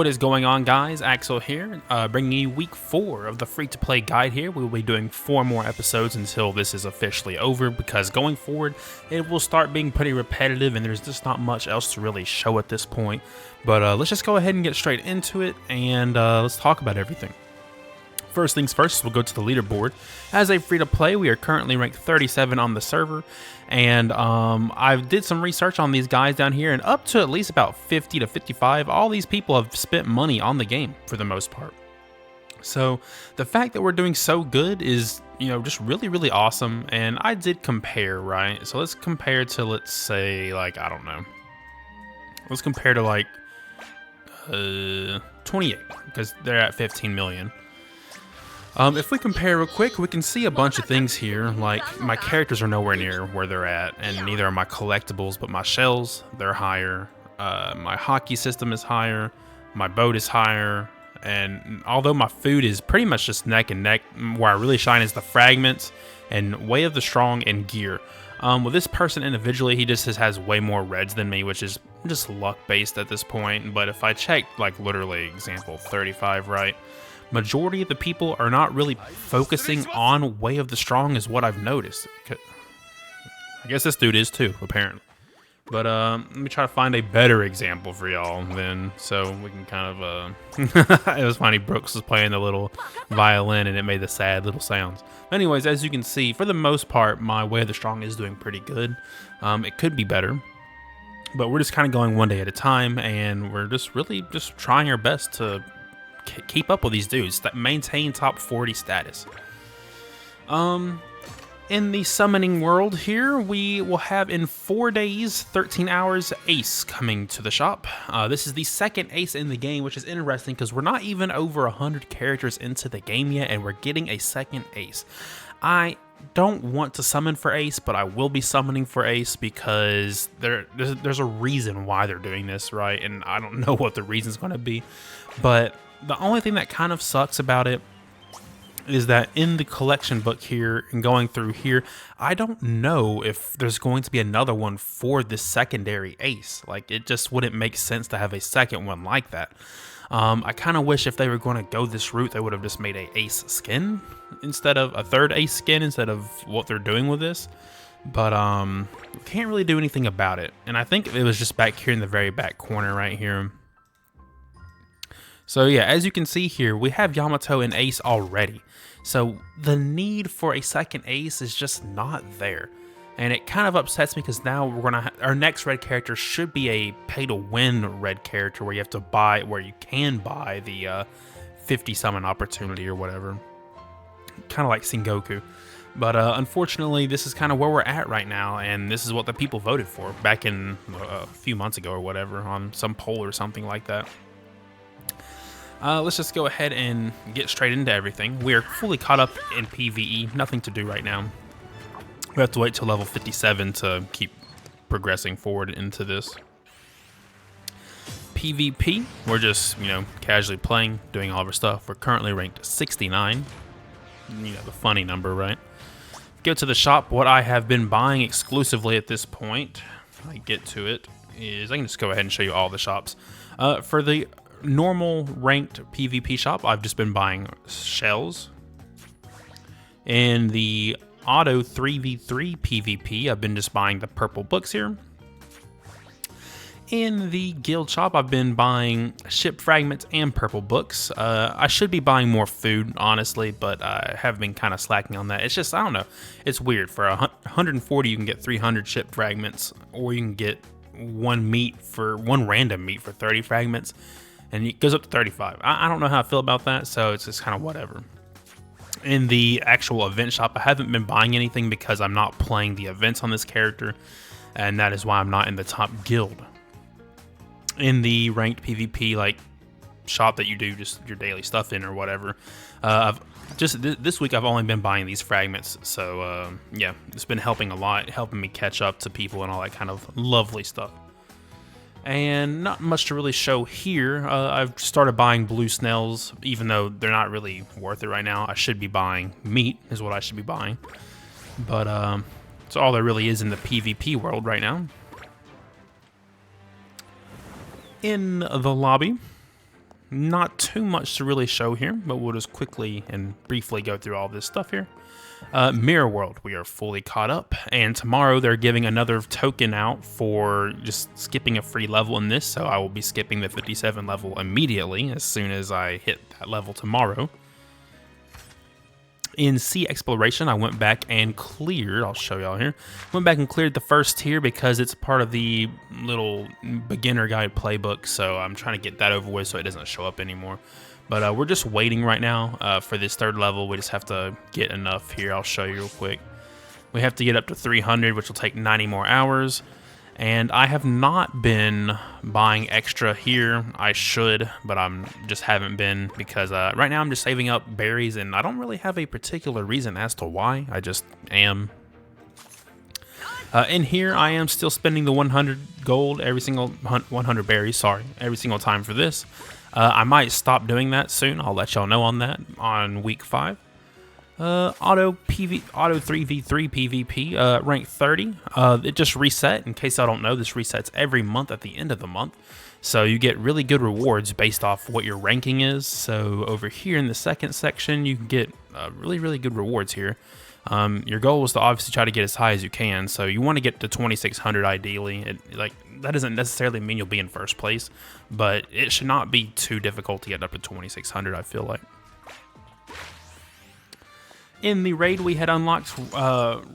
What is going on, guys? Axel here, bringing you week 4 of the free-to-play guide here. We will be doing 4 more episodes until this is officially over, because going forward, it will start being pretty repetitive, and there's just not much else to really show at this point. But let's just go ahead and get straight into it, and let's talk about everything. First things first, we'll go to the leaderboard. As a free-to-play, we are currently ranked 37 on the server, and I did some research on these guys down here, and up to at least about 50 to 55, all these people have spent money on the game for the most part. So the fact that we're doing so good is, just really, really awesome, and I did compare, right? So let's compare to, let's say, like, I don't know. Let's compare to, like, 28, because they're at 15 million. If we compare real quick, we can see a bunch of things here, like my characters are nowhere near where they're at, and neither are my collectibles, but my shells, they're higher, my hockey system is higher, my boat is higher, and although my food is pretty much just neck and neck, where I really shine is the fragments, and Way of the Strong, and gear. With this person individually, he just has way more reds than me, which is just luck-based at this point, but if I check, like, literally, example 35, right? Majority of the people are not really focusing on Way of the Strong is what I've noticed. I guess this dude is too, apparently. But let me try to find a better example for y'all then, so we can kind of, it was funny, Brooks was playing the little violin and it made the sad little sounds. Anyways, as you can see, for the most part, my Way of the Strong is doing pretty good. It could be better, but we're just kind of going one day at a time, and we're just really just trying our best to keep up with these dudes that maintain top 40 status. In the summoning world here, we will have in 4 days, 13 hours, Ace coming to the shop. This is the second Ace in the game, which is interesting because we're not even over 100 characters into the game yet, and we're getting a second Ace. I don't want to summon for Ace, but I will be summoning for Ace because there's a reason why they're doing this, right? And I don't know what the reason's going to be, but the only thing that kind of sucks about it is that in the collection book here and going through here, I don't know if there's going to be another one for this secondary Ace. Like, it just wouldn't make sense to have a second one like that. I kind of wish if they were going to go this route, they would have just made a Ace skin instead of a third Ace skin instead of what they're doing with this. But can't really do anything about it. And I think it was just back here in the very back corner right here. So yeah, as you can see here, we have Yamato and Ace already. So the need for a second Ace is just not there. And it kind of upsets me because now we're gonna our next red character should be a pay-to-win red character where you have to buy, where you can buy the 50 summon opportunity or whatever. Kind of like Sengoku. But unfortunately, this is kind of where we're at right now, and this is what the people voted for back in a few months ago or whatever on some poll or something like that. Let's just go ahead and get straight into everything. We are fully caught up in PvE. Nothing to do right now. We have to wait till level 57 to keep progressing forward into this. PvP, we're just, casually playing, doing all of our stuff. We're currently ranked 69. The funny number, right? Go to the shop. What I have been buying exclusively at this point, if I get to it, is I can just go ahead and show you all the shops. For the normal ranked PvP shop, I've just been buying shells. In the auto 3v3 PvP, I've been just buying the purple books here. In the guild shop, I've been buying ship fragments and purple books. I should be buying more food, honestly, but I have been kind of slacking on that. It's just, I don't know, it's weird. For 140, you can get 300 ship fragments, or you can get one random meat for 30 fragments. And it goes up to 35. I don't know how I feel about that, so it's just kind of whatever. In the actual event shop, I haven't been buying anything because I'm not playing the events on this character, and that is why I'm not in the top guild. In the ranked PvP, like, shop that you do just your daily stuff in or whatever, this week I've only been buying these fragments, so yeah, it's been helping a lot, helping me catch up to people and all that kind of lovely stuff. And not much to really show here. I've started buying blue snails, even though they're not really worth it right now. I should be buying meat, is what I should be buying. But that's all there really is in the PvP world right now. In the lobby, not too much to really show here, but we'll just quickly and briefly go through all this stuff here. Mirror World, we are fully caught up, and tomorrow they're giving another token out for just skipping a free level in this, so I will be skipping the 57 level immediately as soon as I hit that level tomorrow. In Sea Exploration, I went back and cleared, I'll show y'all here, went back and cleared the first tier because it's part of the little beginner guide playbook, so I'm trying to get that over with so it doesn't show up anymore. But we're just waiting right now for this third level. We just have to get enough here. I'll show you real quick. We have to get up to 300, which will take 90 more hours. And I have not been buying extra here. I should, but I'm just haven't been because right now I'm just saving up berries, and I don't really have a particular reason as to why. I just am. In here, I am still spending the 100 gold every single 100 berries. Sorry, every single time for this. I might stop doing that soon. I'll let y'all know on that on week 5. Auto 3v3 PvP, rank 30. It just reset. In case I don't know, this resets every month at the end of the month. So you get really good rewards based off what your ranking is. So over here in the second section, you can get really good rewards here. Your goal is to obviously try to get as high as you can. So you want to get to 2600 ideally. That doesn't necessarily mean you'll be in first place, but it should not be too difficult to get up to 2600, I feel like. In the raid, we had unlocked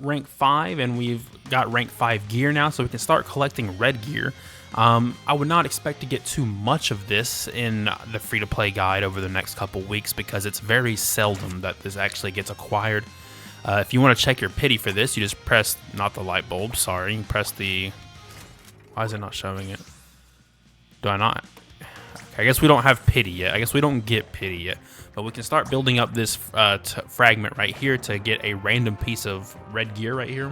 rank 5, and we've got rank 5 gear now, so we can start collecting red gear. I would not expect to get too much of this in the free-to-play guide over the next couple weeks because it's very seldom that this actually gets acquired. If you want to check your pity for this, you just press, not the light bulb, sorry, you press the... Why is it not showing it? Do I not? Okay, I guess we don't have pity yet. I guess we don't get pity yet. But we can start building up this fragment right here to get a random piece of red gear right here.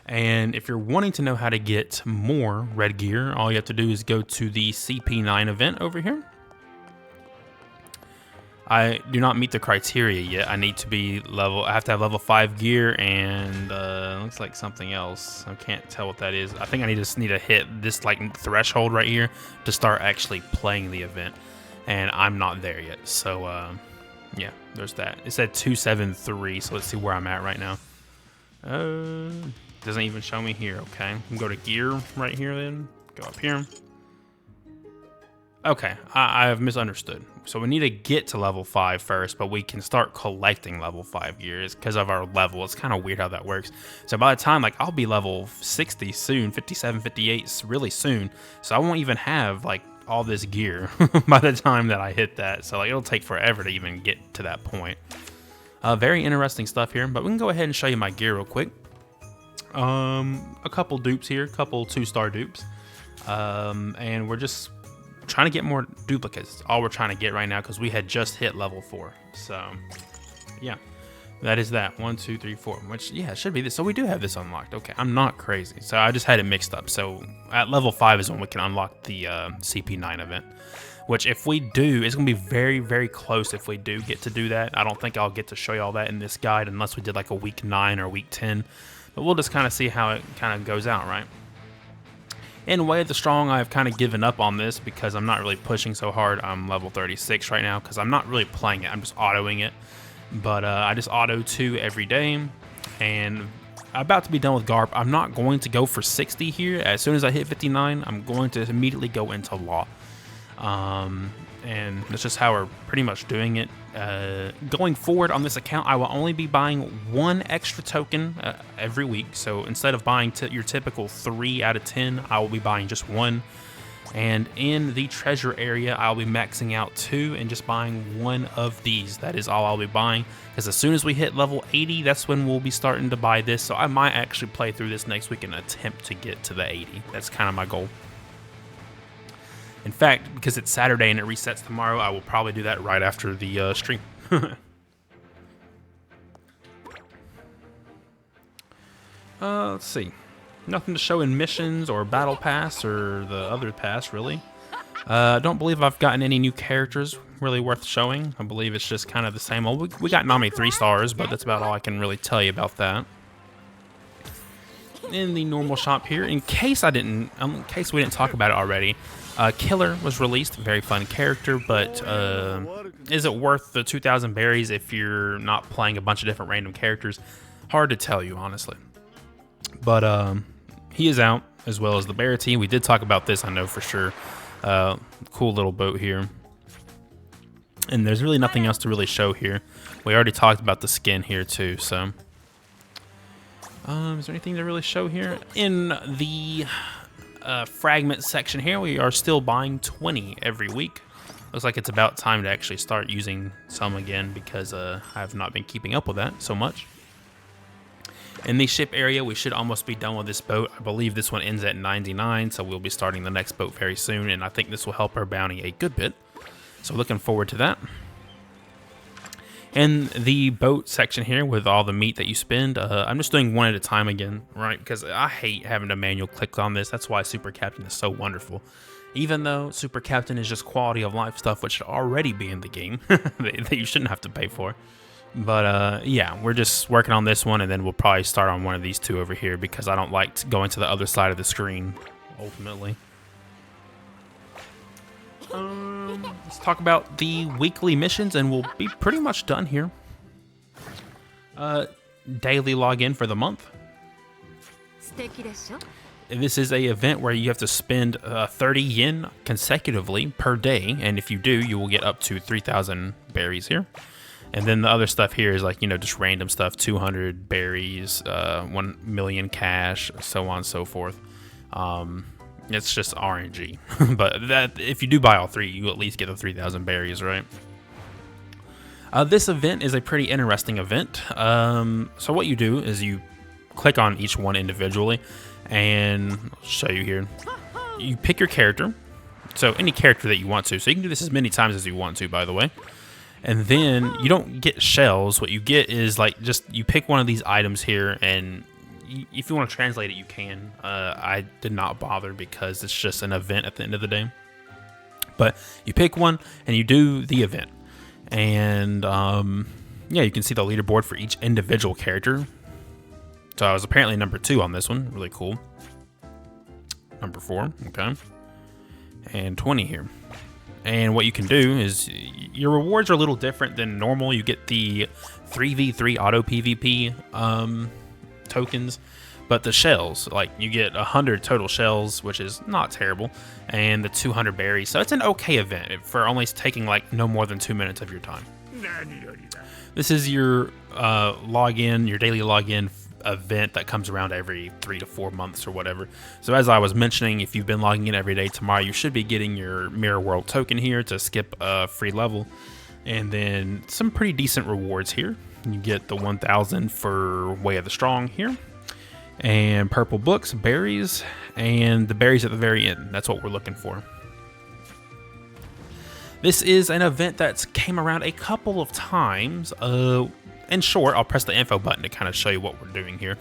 And if you're wanting to know how to get more red gear, all you have to do is go to the CP9 event over here. I do not meet the criteria yet. I need to be I have to have level 5 gear and looks like something else. I can't tell what that is. I think I just need to hit this like threshold right here to start actually playing the event. And I'm not there yet. So yeah, there's that. It said 273, so let's see where I'm at right now. Doesn't even show me here, okay. We can go to gear right here then. Go up here. Okay, I have misunderstood. So we need to get to level 5 first, but we can start collecting level 5 gears because of our level. It's kind of weird how that works. So by the time, like, I'll be level 60 soon, 57, 58 really soon. So I won't even have, like, all this gear by the time that I hit that. So, like, it'll take forever to even get to that point. Very interesting stuff here, but we can go ahead and show you my gear real quick. A couple dupes here, a couple 2-star dupes. And we're just trying to get more duplicates. All we're trying to get right now because we had just hit level 4. So yeah, that is that. 1, 2, 3, 4. Which, yeah, it should be this. So we do have this unlocked. Okay, I'm not crazy. So I just had it mixed up. So at level 5 is when we can unlock the CP9 event. Which if we do, it's going to be very close if we do get to do that. I don't think I'll get to show you all that in this guide unless we did like a week 9 or week 10. But we'll just kind of see how it kind of goes out, right? In Way of the Strong, I've kind of given up on this because I'm not really pushing so hard. I'm level 36 right now because I'm not really playing it. I'm just autoing it. But I just auto 2 every day. And I'm about to be done with Garp. I'm not going to go for 60 here. As soon as I hit 59, I'm going to immediately go into Law. And that's just how we're pretty much doing it. Going forward on this account, I will only be buying 1 extra token every week. So instead of buying your typical 3 out of 10, I will be buying just 1. And in the treasure area, I'll be maxing out 2 and just buying 1 of these. That is all I'll be buying. Because as soon as we hit level 80, that's when we'll be starting to buy this. So I might actually play through this next week and attempt to get to the 80. That's kind of my goal. In fact, because it's Saturday and it resets tomorrow, I will probably do that right after the stream. Let's see. Nothing to show in missions or battle pass or the other pass, really. I don't believe I've gotten any new characters really worth showing. I believe it's just kind of the same old. We got Nami 3 stars, but that's about all I can really tell you about that. In the normal shop here, in case we didn't talk about it already, Killer was released, very fun character, but is it worth the 2,000 berries if you're not playing a bunch of different random characters? Hard to tell you, honestly. But he is out, as well as the bear team. We did talk about this, I know for sure. Cool little boat here. And there's really nothing else to really show here. We already talked about the skin here too, so. Is there anything to really show here? In the fragment section here, we are still buying 20 every week. Looks like it's about time to actually start using some again because I have not been keeping up with that so much. In the ship area, we should almost be done with this boat. I believe this one ends at 99, so we'll be starting the next boat very soon, and I think this will help our bounty a good bit. So looking forward to that. In the boat section here with all the meat that you spend, I'm just doing one at a time again, right? Because I hate having to manual click on this. That's why Super Captain is so wonderful. Even though Super Captain is just quality of life stuff, which should already be in the game, that you shouldn't have to pay for. But yeah, we're just working on this one, and then we'll probably start on one of these two over here because I don't like going to the other side of the screen, ultimately. Let's talk about the weekly missions, and we'll be pretty much done here. Daily login for the month. This is a event where you have to spend 30 yen consecutively per day, and if you do, you will get up to 3,000 berries here. And then the other stuff here is like, you know, just random stuff, 200 berries, 1 million cash, so on and so forth. It's just RNG, but that if you do buy all three, you at least get the 3,000 berries, right? This event is a pretty interesting event. So what you do is you click on each one individually, and I'll show you here. You pick your character, so any character that you want to. So you can do this as many times as you want to, by the way. And then you don't get shells. What you get is like just you pick one of these items here, and if you want to translate it, you can. I did not bother because it's just an event at the end of the day. But you pick one and you do the event. And yeah, you can see the leaderboard for each individual character. So I was apparently number 2 on this one. Really cool. Number 4. Okay. And 20 here. And what you can do is your rewards are a little different than normal. You get the 3v3 auto PvP tokens, but the shells, like you get 100 total shells, which is not terrible, and the 200 berries. So it's an okay event for only taking like no more than 2 minutes of your time. This is your login, your daily login event that comes around every 3 to 4 months or whatever. So as I was mentioning, if you've been logging in every day, tomorrow you should be getting your Mirror World token here to skip a free level, and then some pretty decent rewards here. You get the 1,000 for Way of the Strong here, and purple books, berries, and the berries at the very end. That's what we're looking for. This is an event that's came around a couple of times. In short, I'll press the info button to kind of show you what we're doing here.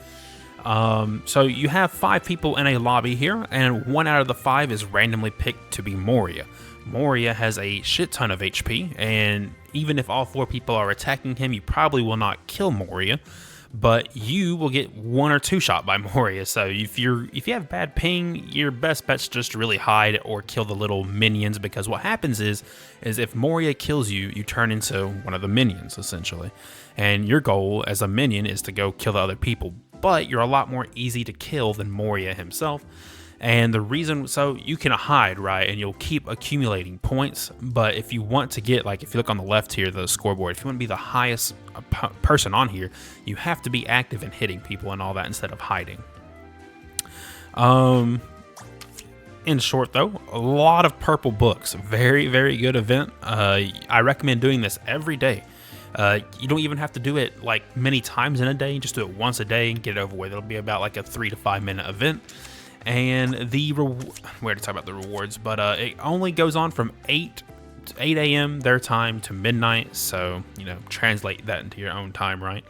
So you have 5 people in a lobby here, and 1 out of the 5 is randomly picked to be Moria. Moria has a shit ton of HP, and even if all 4 people are attacking him, you probably will not kill Moria, but you will get 1 or 2 shot by Moria. So if you have bad ping, your best bet's just to really hide or kill the little minions, because what happens is if Moria kills you, you turn into one of the minions essentially, and your goal as a minion is to go kill the other people. But you're a lot more easy to kill than Moria himself. And the reason, so you can hide, right, and you'll keep accumulating points. But if you want to get, like if you look on the left here, the scoreboard, if you want to be the highest person on here, you have to be active and hitting people and all that instead of hiding. In short though, a lot of purple books. Very, very good event. I recommend doing this every day. You don't even have to do it like many times in a day. Just do it once a day and get it over with. It'll be about like a 3 to 5 minute event. And we already talked about the rewards, but it only goes on from 8 a.m. their time to midnight. So, you know, translate that into your own time, right?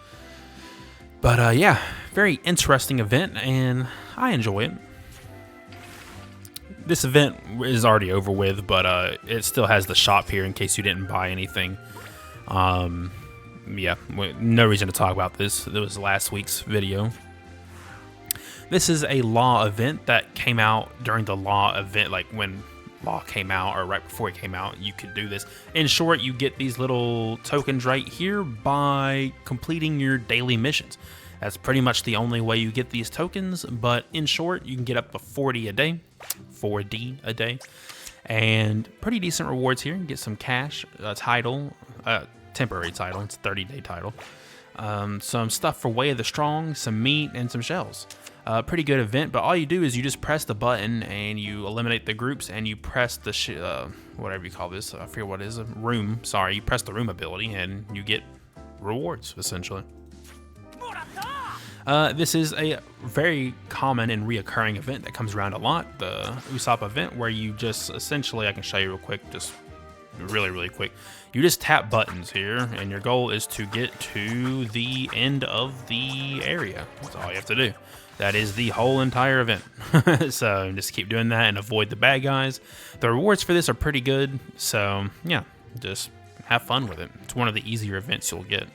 But yeah, very interesting event, and I enjoy it. This event is already over with, but it still has the shop here in case you didn't buy anything. Yeah, no reason to talk about this. It was last week's video. This is a law event that came out during the law event, like when law came out, or right before it came out, you could do this. In short, you get these little tokens right here by completing your daily missions. That's pretty much the only way you get these tokens, but in short, you can get up to 40 a day, 4D a day, and pretty decent rewards here. You get some cash, a title, temporary title, it's a 30-day title, some stuff for Way of the Strong, some meat, and some shells. Pretty good event, but all you do is you just press the button and you eliminate the groups, and you press the whatever you call this, I forget what it is, a room. Sorry, you press the room ability and you get rewards essentially. This is a very common and reoccurring event that comes around a lot, the Usopp event, where you just essentially, I can show you real quick, just really quick. You just tap buttons here, and your goal is to get to the end of the area. That's all you have to do. That is the whole entire event. So just keep doing that and avoid the bad guys. The rewards for this are pretty good, so yeah, just have fun with it. It's one of the easier events you'll get.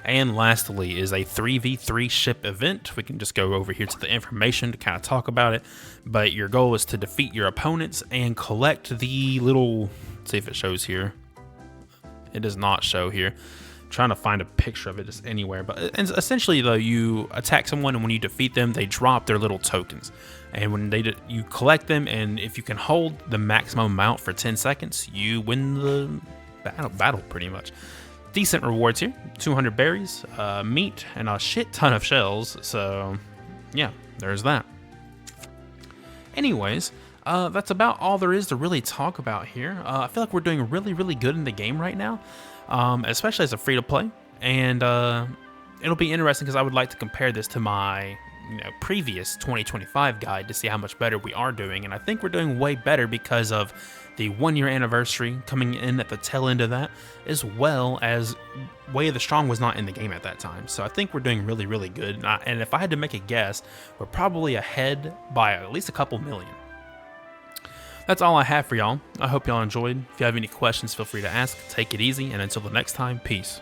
And lastly is a 3v3 ship event. We can just go over here to the information to kind of talk about it. But your goal is to defeat your opponents and collect the little, let's see if it shows here. It does not show here. I'm trying to find a picture of it just anywhere. But essentially though, you attack someone, and when you defeat them, they drop their little tokens. And when you collect them, and if you can hold the maximum amount for 10 seconds, you win the battle pretty much. Decent rewards here, 200 berries, meat, and a shit ton of shells, so yeah, there's that. Anyways, that's about all there is to really talk about here. I feel like we're doing really good in the game right now, especially as a free-to-play, and it'll be interesting because I would like to compare this to my previous 2025 guide to see how much better we are doing, and I think we're doing way better because of the 1-year anniversary coming in at the tail end of that, as well as Way of the Strong was not in the game at that time. So I think we're doing really good. And if I had to make a guess, we're probably ahead by at least a couple million. That's all I have for y'all. I hope y'all enjoyed. If you have any questions, feel free to ask. Take it easy, and until the next time, peace.